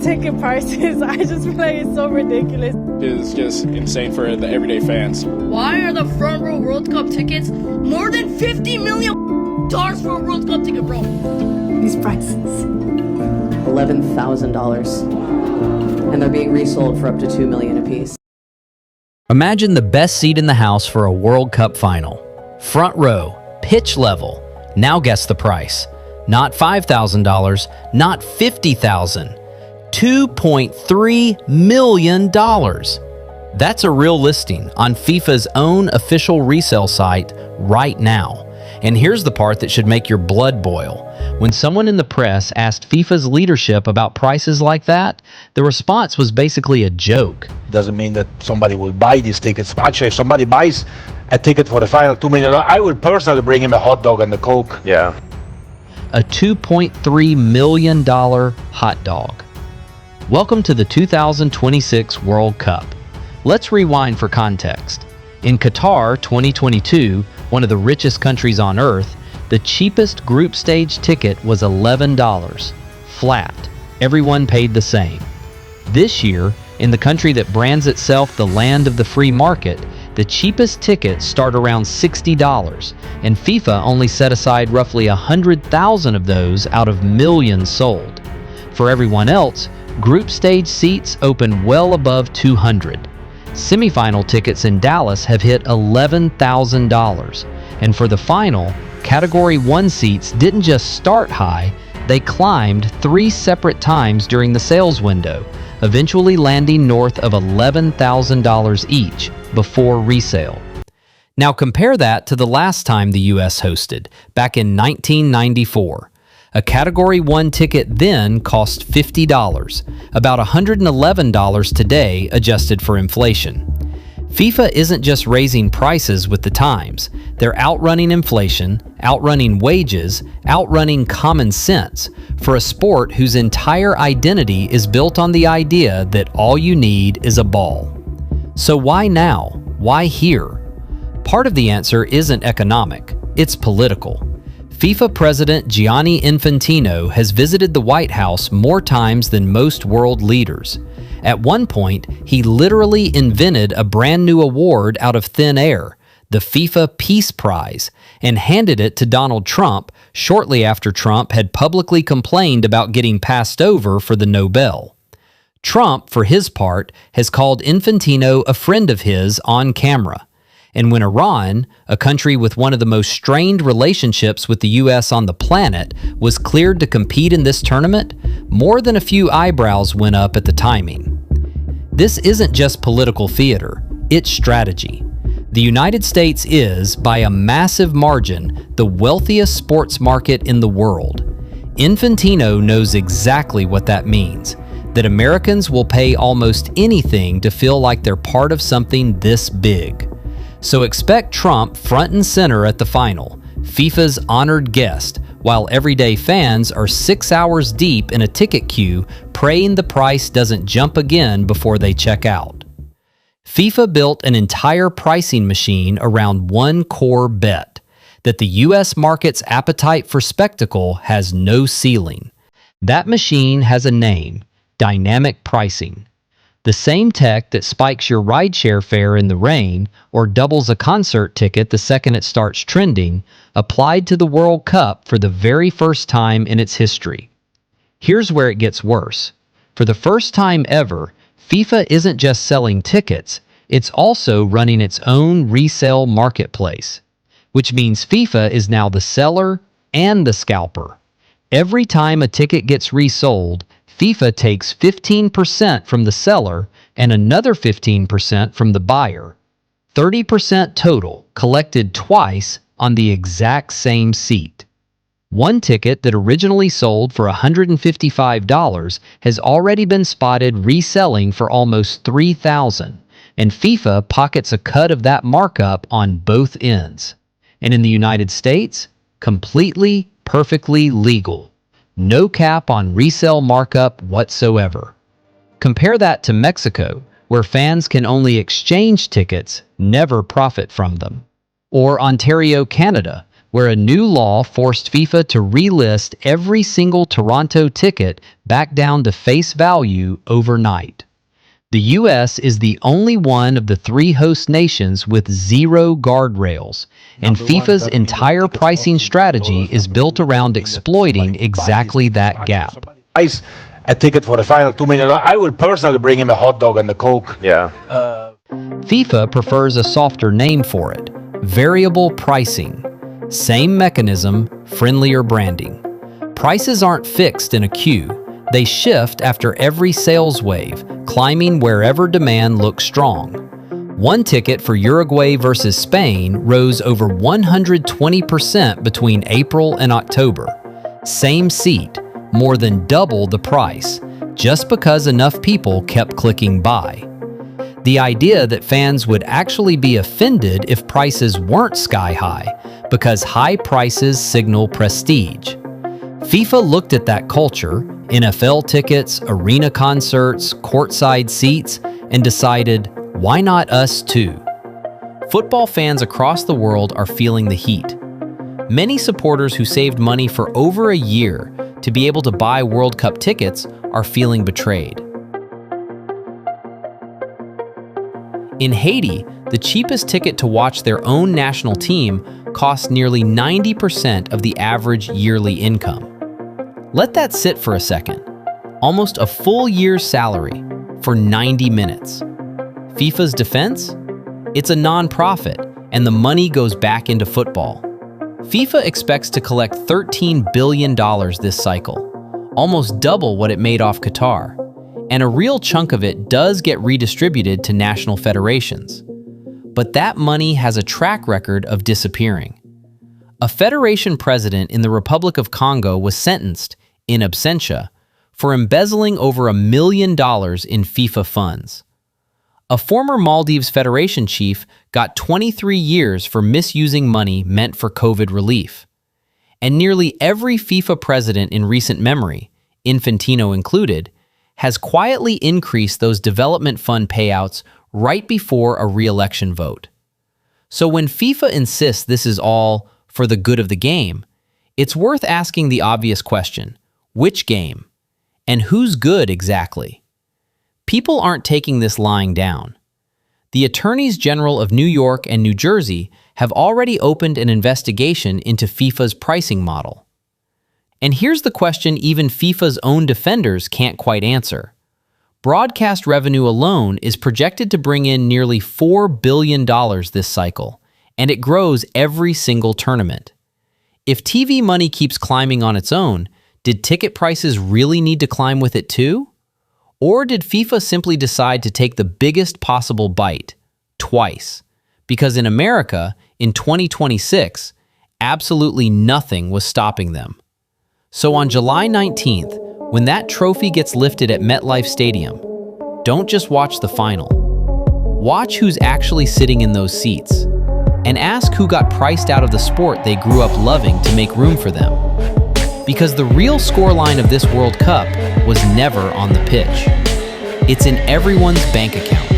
Ticket prices, I just feel like it's so ridiculous. It's just insane for the everyday fans. Why are the front row World Cup tickets more than $50 million for a World Cup ticket, bro? These prices. $11,000. And they're being resold for up to $2 million apiece. Imagine the best seat in the house for a World Cup final. Front row, pitch level. Now guess the price. Not $5,000, not $50,000. $2.3 million. That's a real listing on FIFA's own official resale site right now. And here's the part that should make your blood boil. When someone in the press asked FIFA's leadership about prices like that, the response was basically a joke. Doesn't mean that somebody will buy these tickets. Actually, if somebody buys a ticket for the final $2 million, I would personally bring him a hot dog and a Coke. Yeah. A $2.3 million hot dog. Welcome to the 2026 World Cup. Let's rewind for context. In Qatar 2022, one of the richest countries on earth, the cheapest group stage ticket was $11. Flat. Everyone paid the same. This year, in the country that brands itself the land of the free market, the cheapest tickets start around $60, and FIFA only set aside roughly 100,000 of those out of millions sold. For everyone else, group stage seats open well above $200. Semifinal tickets in Dallas have hit $11,000. And for the final, Category 1 seats didn't just start high, they climbed 3 separate times during the sales window, eventually landing north of $11,000 each before resale. Now compare that to the last time the US hosted, back in 1994. A Category 1 ticket then cost $50, about $111 today adjusted for inflation. FIFA isn't just raising prices with the times. They're outrunning inflation, outrunning wages, outrunning common sense for a sport whose entire identity is built on the idea that all you need is a ball. So why now? Why here? Part of the answer isn't economic, it's political. FIFA President Gianni Infantino has visited the White House more times than most world leaders. At one point, he literally invented a brand new award out of thin air, the FIFA Peace Prize, and handed it to Donald Trump shortly after Trump had publicly complained about getting passed over for the Nobel. Trump, for his part, has called Infantino a friend of his on camera. And when Iran, a country with one of the most strained relationships with the U.S. on the planet, was cleared to compete in this tournament, more than a few eyebrows went up at the timing. This isn't just political theater, it's strategy. The United States is, by a massive margin, the wealthiest sports market in the world. Infantino knows exactly what that means, that Americans will pay almost anything to feel like they're part of something this big. So expect Trump front and center at the final, FIFA's honored guest, while everyday fans are 6 hours deep in a ticket queue praying the price doesn't jump again before they check out. FIFA built an entire pricing machine around one core bet, that the US market's appetite for spectacle has no ceiling. That machine has a name, dynamic pricing. The same tech that spikes your rideshare fare in the rain or doubles a concert ticket the second it starts trending, applied to the World Cup for the very first time in its history. Here's where it gets worse. For the first time ever, FIFA isn't just selling tickets, it's also running its own resale marketplace, which means FIFA is now the seller and the scalper. Every time a ticket gets resold, FIFA takes 15% from the seller and another 15% from the buyer. 30% total, collected twice on the exact same seat. One ticket that originally sold for $155 has already been spotted reselling for almost $3,000, and FIFA pockets a cut of that markup on both ends. And in the United States, completely, perfectly legal. No cap on resale markup whatsoever. Compare that to Mexico, where fans can only exchange tickets, never profit from them. Or Ontario, Canada, where a new law forced FIFA to relist every single Toronto ticket back down to face value overnight. The US is the only one of the 3 host nations with zero guardrails, and FIFA's entire pricing strategy is built around exploiting exactly that gap. Buys a ticket for the final $2 million. I will personally bring him a hot dog and a Coke. Yeah. FIFA prefers a softer name for it: variable pricing. Same mechanism, friendlier branding. Prices aren't fixed in a queue. They shift after every sales wave, climbing wherever demand looks strong. One ticket for Uruguay versus Spain rose over 120% between April and October. Same seat, more than double the price, just because enough people kept clicking buy. The idea that fans would actually be offended if prices weren't sky high, because high prices signal prestige. FIFA looked at that culture, NFL tickets, arena concerts, courtside seats, and decided, why not us too? Football fans across the world are feeling the heat. Many supporters who saved money for over a year to be able to buy World Cup tickets are feeling betrayed. In Haiti, the cheapest ticket to watch their own national team costs nearly 90% of the average yearly income. Let that sit for a second. Almost a full year's salary for 90 minutes. FIFA's defense? It's a non-profit, and the money goes back into football. FIFA expects to collect $13 billion this cycle, almost double what it made off Qatar, and a real chunk of it does get redistributed to national federations. But that money has a track record of disappearing. A federation president in the Republic of Congo was sentenced, in absentia, for embezzling over $1 million in FIFA funds. A former Maldives federation chief got 23 years for misusing money meant for COVID relief. And nearly every FIFA president in recent memory, Infantino included, has quietly increased those development fund payouts right before a re-election vote. So when FIFA insists this is all for the good of the game, it's worth asking the obvious question: which game? And who's good exactly? People aren't taking this lying down. The Attorneys General of New York and New Jersey have already opened an investigation into FIFA's pricing model. And here's the question even FIFA's own defenders can't quite answer. Broadcast revenue alone is projected to bring in nearly $4 billion this cycle, and it grows every single tournament. If TV money keeps climbing on its own, did ticket prices really need to climb with it too? Or did FIFA simply decide to take the biggest possible bite, twice? Because in America, in 2026, absolutely nothing was stopping them. So on July 19th, when that trophy gets lifted at MetLife Stadium, don't just watch the final. Watch who's actually sitting in those seats, and ask who got priced out of the sport they grew up loving to make room for them. Because the real scoreline of this World Cup was never on the pitch. It's in everyone's bank account.